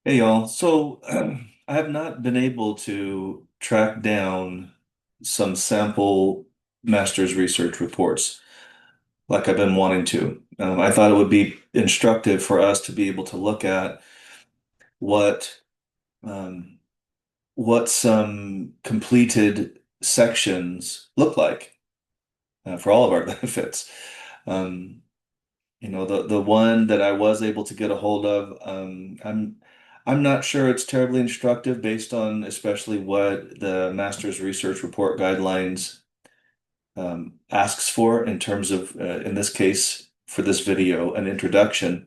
Hey y'all. So I have not been able to track down some sample master's research reports like I've been wanting to. I thought it would be instructive for us to be able to look at what um, what some completed sections look like for all of our benefits. Um, the one that I was able to get a hold of, I'm not sure it's terribly instructive based on especially what the master's research report guidelines asks for in terms of, in this case, for this video, an introduction.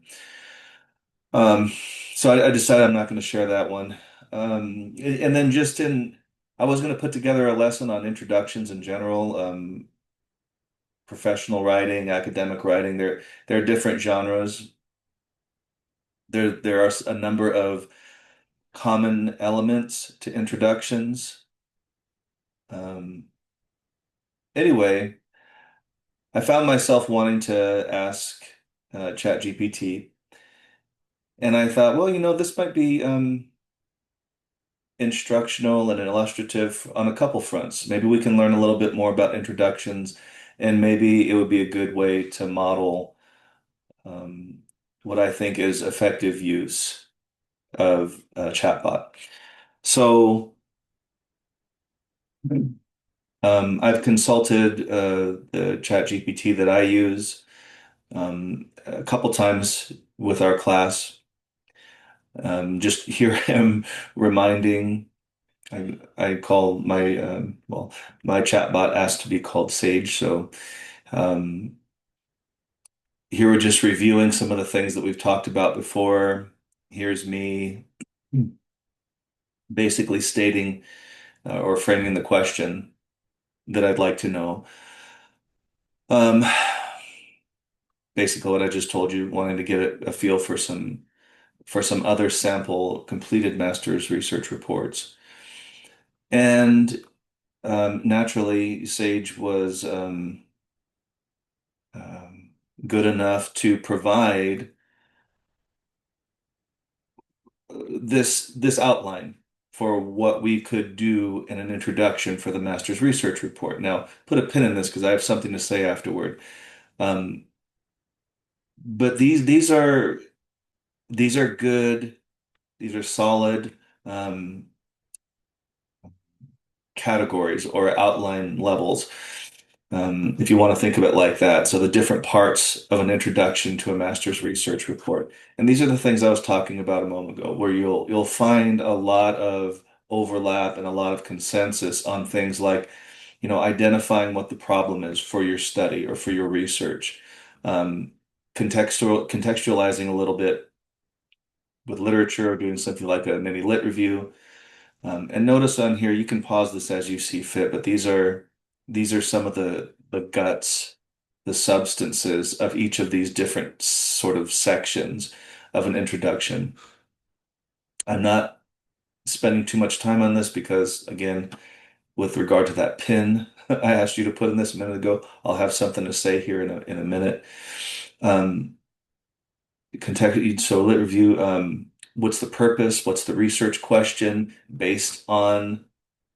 Um, so I decided I'm not going to share that one. And then I was going to put together a lesson on introductions in general, professional writing, academic writing. There are different genres. There are a number of common elements to introductions. Um, anyway, I found myself wanting to ask ChatGPT, and I thought, well, this might be instructional and illustrative on a couple fronts. Maybe we can learn a little bit more about introductions, and maybe it would be a good way to model um, what I think is effective use of a chatbot. So. I've consulted the ChatGPT that I use a couple times with our class. Just hear him reminding. I call my chatbot asked to be called Sage. So um, here we're just reviewing some of the things that we've talked about before. Here's me basically stating or framing the question that I'd like to know. Um, Basically what I just told you, wanting to get a feel for some other sample completed master's research reports. And naturally, Sage was um, good enough to provide this outline for what we could do in an introduction for the master's research report. Now, put a pin in this because I have something to say afterward. Um, but these are good, these are solid. Um, Categories or outline levels, if you want to think of it like that. So the different parts of an introduction to a master's research report. And these are the things I was talking about a moment ago, where you'll find a lot of overlap and a lot of consensus on things like, identifying what the problem is for your study or for your research, um, contextualizing a little bit with literature, doing something like a mini lit review. And notice on here, you can pause this as you see fit, but these are some of the guts, the substances of each of these different sort of sections of an introduction. I'm not spending too much time on this because, again, with regard to that pin I asked you to put in this a minute ago, I'll have something to say here in a minute. Um, so lit review, what's the purpose? What's the research question based on,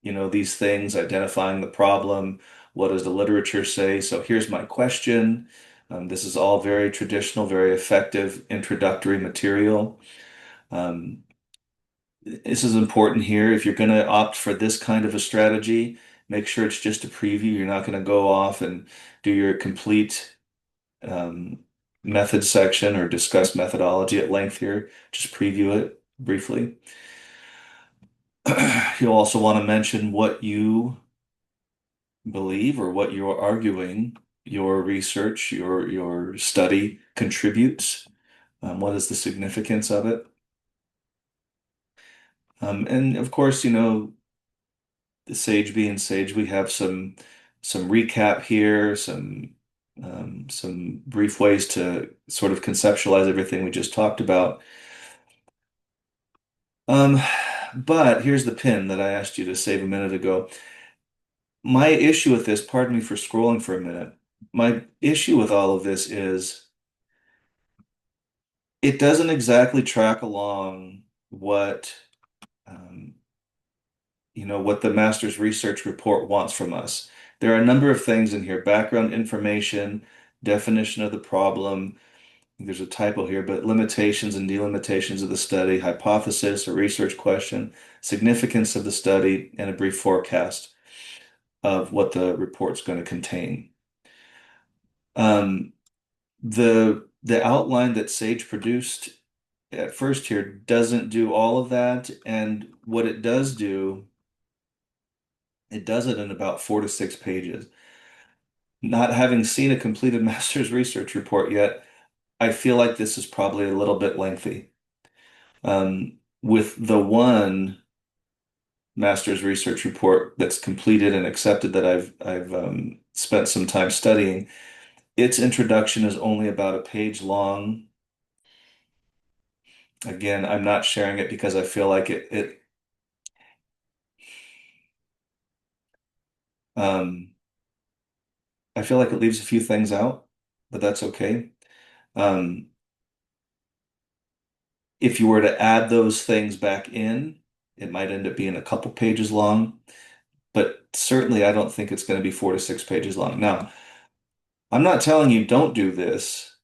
these things, identifying the problem? What does the literature say? So here's my question. This is all very traditional, very effective introductory material. Um, this is important here. If you're going to opt for this kind of a strategy, make sure it's just a preview. You're not going to go off and do your complete um, method section or discuss methodology at length here. Just preview it briefly. You'll also want to mention what you believe or what you're arguing your research, your study contributes. What is the significance of it? And of course, the Sage being Sage, we have some recap here, some brief ways to sort of conceptualize everything we just talked about. Um, but here's the pin that I asked you to save a minute ago. My issue with this, pardon me for scrolling for a minute. My issue with all of this is it doesn't exactly track along what um, what the master's research report wants from us. There are a number of things in here: background information, definition of the problem. There's a typo here, but limitations and delimitations of the study, hypothesis or research question, significance of the study, and a brief forecast of what the report's going to contain. Um, the outline that Sage produced at first here doesn't do all of that, and what it does do, it does it in about 4 to 6 pages. Not having seen a completed master's research report yet, I feel like this is probably a little bit lengthy. With the one master's research report that's completed and accepted that I've spent some time studying, its introduction is only about a page long. Again, I'm not sharing it because I feel like um, I feel like it leaves a few things out, but that's okay. Um, if you were to add those things back in, it might end up being a couple pages long, but certainly I don't think it's going to be 4 to 6 pages long. Now, I'm not telling you don't do this.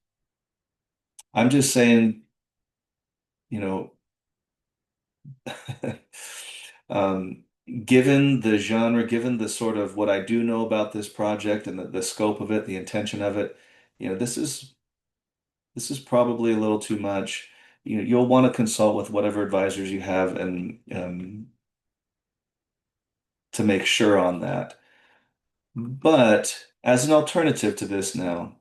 I'm just saying, you know, um, given the genre, given the sort of what I do know about this project and the scope of it, the intention of it, this is probably a little too much. You'll want to consult with whatever advisors you have and to make sure on that. But as an alternative to this now,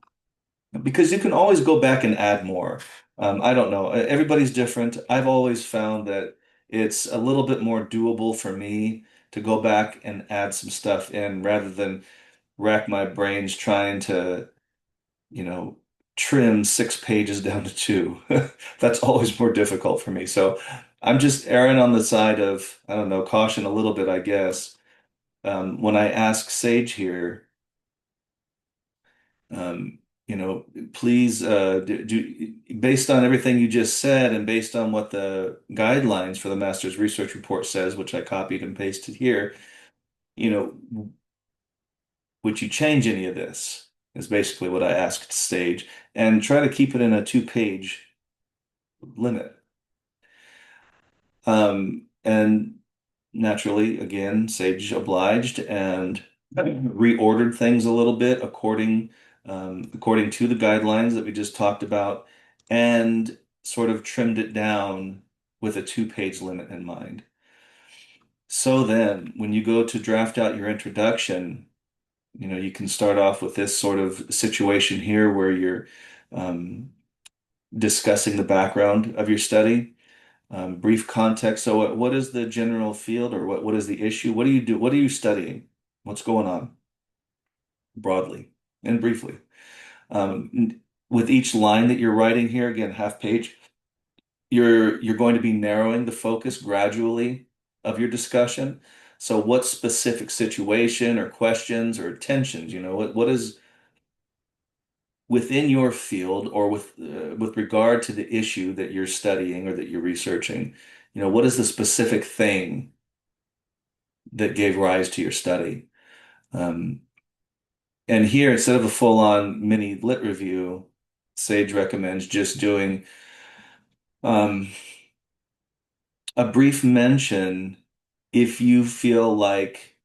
because you can always go back and add more. I don't know. Everybody's different. I've always found that it's a little bit more doable for me to go back and add some stuff in rather than rack my brains trying to, you know, trim 6 pages down to two. That's always more difficult for me. So I'm just erring on the side of, I don't know, caution a little bit, I guess. When I ask Sage here, Um, please based on everything you just said and based on what the guidelines for the master's research report says, which I copied and pasted here, you know, would you change any of this? Is basically what I asked Sage, and try to keep it in a 2 page limit. And naturally, again, Sage obliged and reordered things a little bit according to the guidelines that we just talked about, and sort of trimmed it down with a 2 page limit in mind. So then, when you go to draft out your introduction, you can start off with this sort of situation here where you're um, discussing the background of your study. Brief context. So what is the general field or what is the issue? What do you do? What are you studying? What's going on broadly and briefly? With each line that you're writing here, again, half page, you're going to be narrowing the focus gradually of your discussion. So what specific situation or questions or tensions, what is within your field or with regard to the issue that you're studying or that you're researching, what is the specific thing that gave rise to your study? Um, and here, instead of a full-on mini lit review, Sage recommends just doing um, a brief mention if you feel like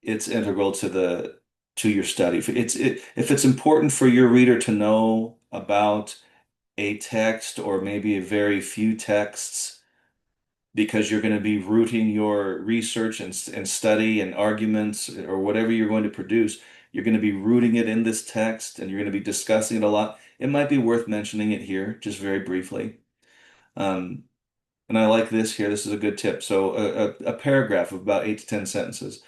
it's integral to your study. If it's important for your reader to know about a text or maybe a very few texts because you're going to be rooting your research and study and arguments or whatever you're going to produce, you're going to be rooting it in this text and you're going to be discussing it a lot. It might be worth mentioning it here, just very briefly. Um, and I like this here. This is a good tip. So a paragraph of about 8 to 10 sentences.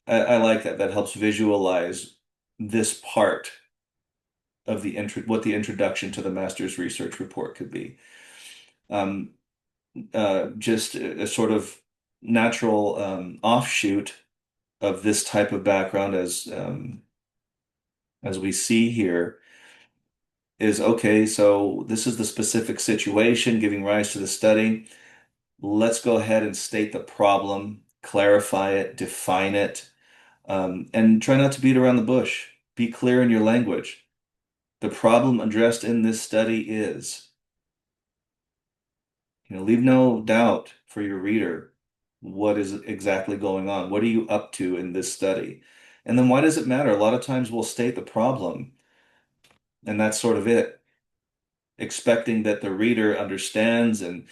I like that. That helps visualize this part of what the introduction to the master's research report could be. Um, just a sort of natural offshoot of this type of background as we see here is okay, so this is the specific situation giving rise to the study. Let's go ahead and state the problem, clarify it, define it, and try not to beat around the bush. Be clear in your language. The problem addressed in this study is, leave no doubt for your reader what is exactly going on. What are you up to in this study? And then why does it matter? A lot of times we'll state the problem, and that's sort of it, expecting that the reader understands and,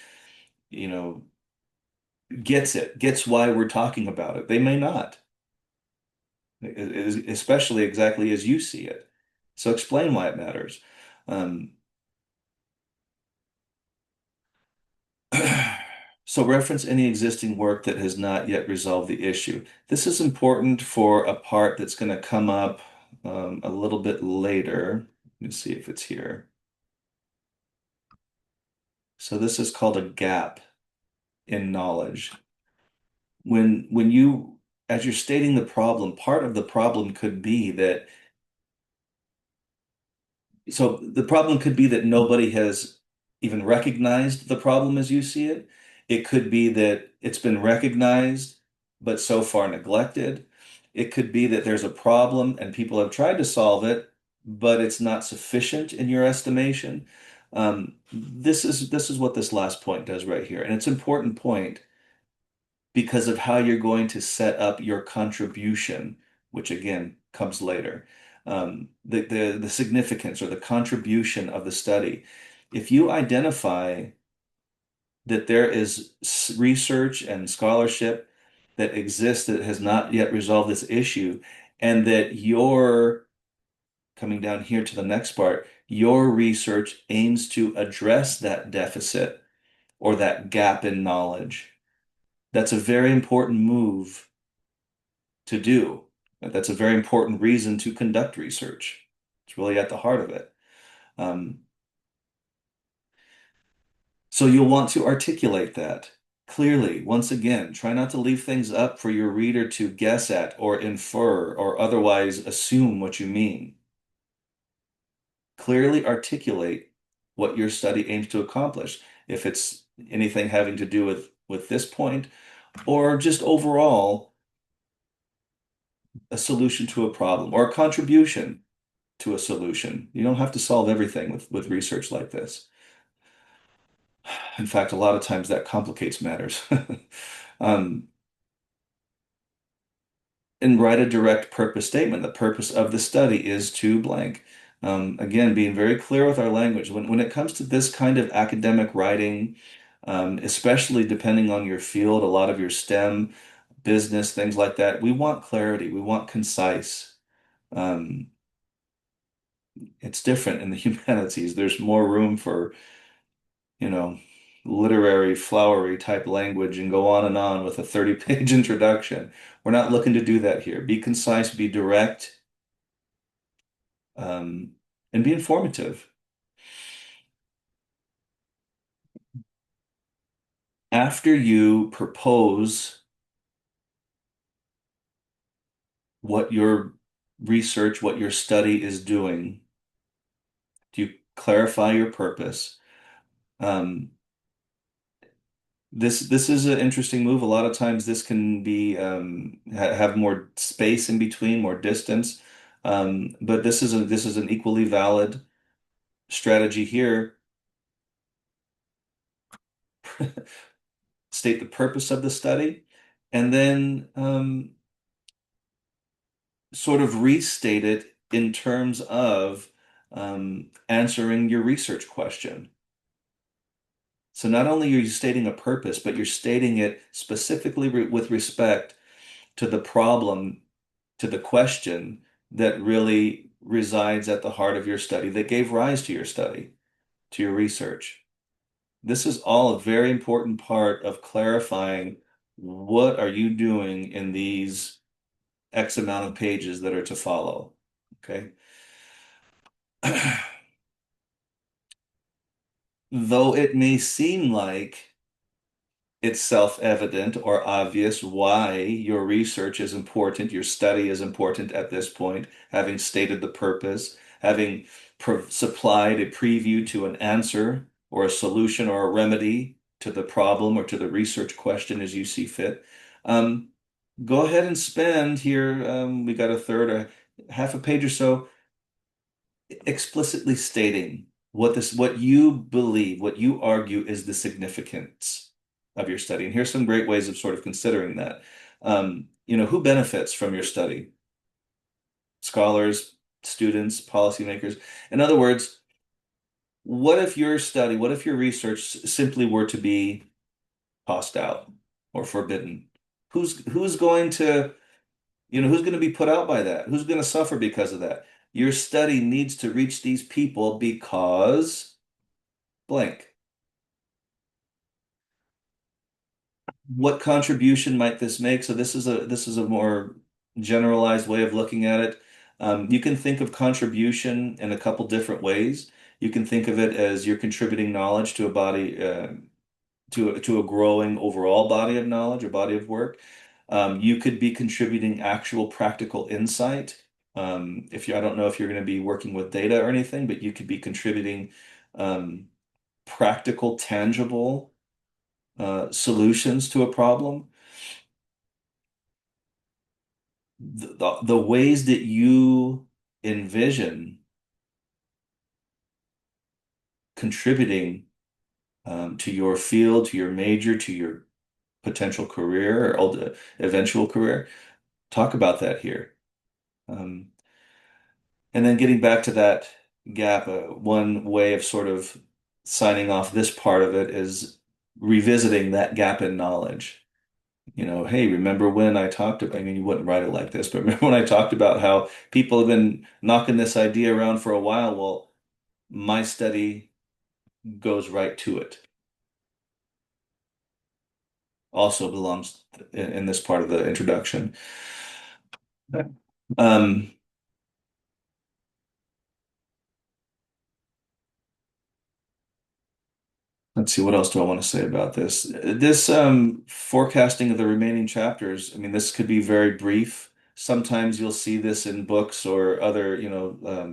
you know, gets it, gets why we're talking about it. They may not, especially exactly as you see it. So explain why it matters. Um, so reference any existing work that has not yet resolved the issue. This is important for a part that's going to come up a little bit later. Let me see if it's here. So this is called a gap in knowledge. When you, as you're stating the problem, part of the problem could be that, so the problem could be that nobody has even recognized the problem as you see it. It could be that it's been recognized, but so far neglected. It could be that there's a problem and people have tried to solve it, but it's not sufficient in your estimation. This is what this last point does right here, and it's an important point because of how you're going to set up your contribution, which again comes later. The significance or the contribution of the study. If you identify that there is research and scholarship that exists that has not yet resolved this issue, and that your, coming down here to the next part, your research aims to address that deficit or that gap in knowledge, that's a very important move to do. That's a very important reason to conduct research. It's really at the heart of it. Um, so you'll want to articulate that clearly. Once again, try not to leave things up for your reader to guess at or infer or otherwise assume what you mean. Clearly articulate what your study aims to accomplish. If it's anything having to do with this point, or just overall a solution to a problem or a contribution to a solution. You don't have to solve everything with research like this. In fact, a lot of times that complicates matters. Um, and write a direct purpose statement. The purpose of the study is to blank. Again, being very clear with our language. When it comes to this kind of academic writing, especially depending on your field, a lot of your STEM, business, things like that, we want clarity. We want concise. Um, it's different in the humanities. There's more room for, you know, literary, flowery type language and go on and on with a 30-page introduction. We're not looking to do that here. Be concise, be direct, um, and be informative. After you propose what your research, what your study is doing, do you clarify your purpose? Um, this is an interesting move. A lot of times this can be have more space in between, more distance. But this is an equally valid strategy here. State the purpose of the study, and then sort of restate it in terms of answering your research question. So not only are you stating a purpose, but you're stating it specifically with respect to the problem, to the question that really resides at the heart of your study, that gave rise to your study, to your research. This is all a very important part of clarifying what are you doing in these X amount of pages that are to follow. Okay. Though it may seem like it's self-evident or obvious why your research is important, your study is important at this point, having stated the purpose, having supplied a preview to an answer or a solution or a remedy to the problem or to the research question as you see fit. Um, Go ahead and spend here, we got a third or half a page or so explicitly stating what you believe, what you argue is the significance of your study. And here's some great ways of sort of considering that. Who benefits from your study? Scholars, students, policymakers. In other words, what if your study, what if your research simply were to be tossed out or forbidden? Who's going to, who's going to be put out by that? Who's going to suffer because of that? Your study needs to reach these people because blank. What contribution might this make? So this is a more generalized way of looking at it. You can think of contribution in a couple different ways. You can think of it as you're contributing knowledge to a body, to a growing overall body of knowledge or body of work. You could be contributing actual practical insight. If you, I don't know if you're going to be working with data or anything, but you could be contributing um, practical, tangible solutions to a problem. The ways that you envision contributing to your field, to your major, to your potential career or eventual career, talk about that here. Um, and then getting back to that gap, one way of sort of signing off this part of it is revisiting that gap in knowledge. Hey, remember when I talked about, I mean, you wouldn't write it like this, but remember when I talked about how people have been knocking this idea around for a while? Well, my study goes right to it. Also belongs in this part of the introduction. Um, let's see, what else do I want to say about this? This forecasting of the remaining chapters, I mean, this could be very brief. Sometimes you'll see this in books or other,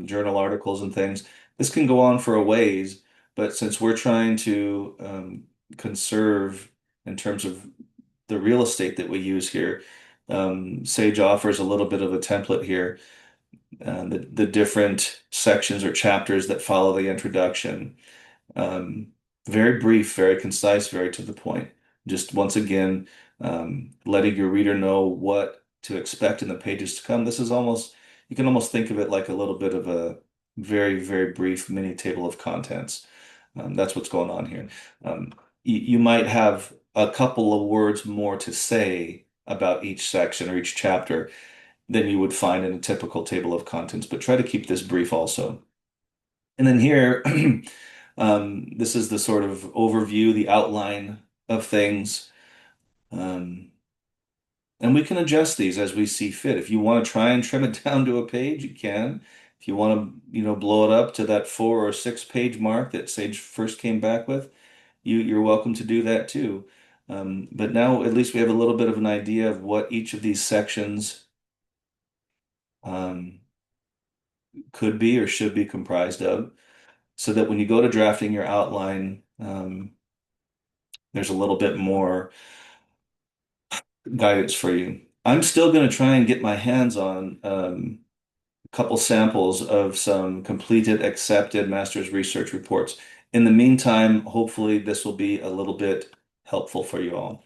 journal articles and things. This can go on for a ways, but since we're trying to conserve in terms of the real estate that we use here, Sage offers a little bit of a template here. The different sections or chapters that follow the introduction. Um, Very brief, very concise, very to the point. Just once again, letting your reader know what to expect in the pages to come. You can almost think of it like a little bit of a very, very brief mini table of contents. That's what's going on here. You might have a couple of words more to say about each section or each chapter than you would find in a typical table of contents, but try to keep this brief also. And then here, this is the sort of overview, the outline of things. Um, and we can adjust these as we see fit. If you want to try and trim it down to a page, you can. If you want to, blow it up to that 4 or 6 page mark that Sage first came back with, you're welcome to do that too. But now at least we have a little bit of an idea of what each of these sections um, could be or should be comprised of, so that when you go to drafting your outline, there's a little bit more guidance for you. I'm still going to try and get my hands on a couple samples of some completed, accepted master's research reports. In the meantime, hopefully this will be a little bit helpful for you all.